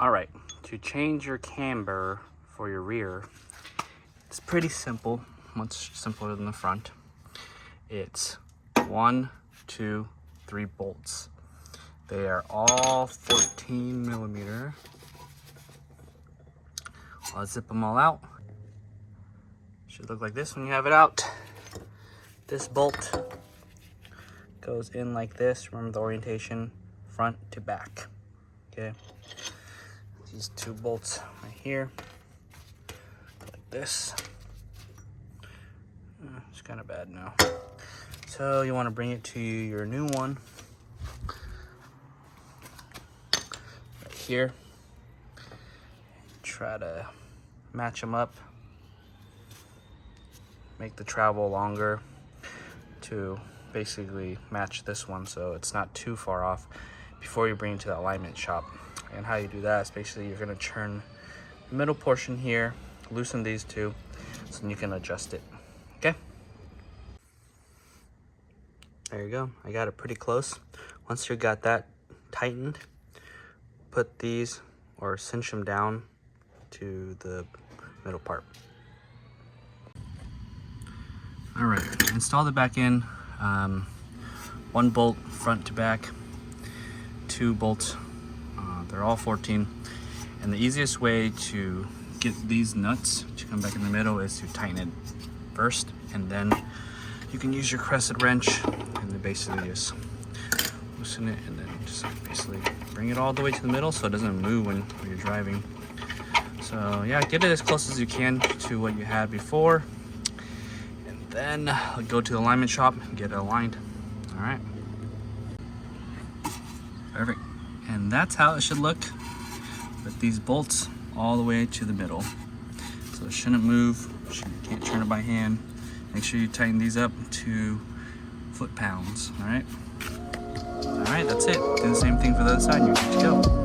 All right, to change your camber for your rear, it's pretty simple, much simpler than the front. It's 1, 2, 3 bolts. They are all 14 millimeter. I'll zip them all out. Should look like this when you have it out. This bolt goes in like this. Remember the orientation, front to back. Okay. These 2 bolts right here, like this. It's kind of bad now. So you want to bring it to your new one right here. Try to match them up. Make the travel longer to basically match this one so it's not too far off before you bring it to the alignment shop. And how you do that is basically you're going to turn the middle portion here, loosen these 2 so then you can adjust it. Okay, there you go. I got it pretty close. Once you got that tightened, put these or cinch them down to the middle part. All right, install the back end. 1 bolt front to back, 2 bolts. They're all 14. And the easiest way to get these nuts to come back in the middle is to tighten it first, and then you can use your crescent wrench and then basically just loosen it and then just basically bring it all the way to the middle so it doesn't move when you're driving. So yeah, get it as close as you can to what you had before. Then go to the alignment shop and get it aligned. All right. Perfect. And that's how it should look with these bolts all the way to the middle. So it shouldn't move. You can't turn it by hand. Make sure you tighten these up to foot-pounds. All right. All right, that's it. Do the same thing for the other side and you're good to go.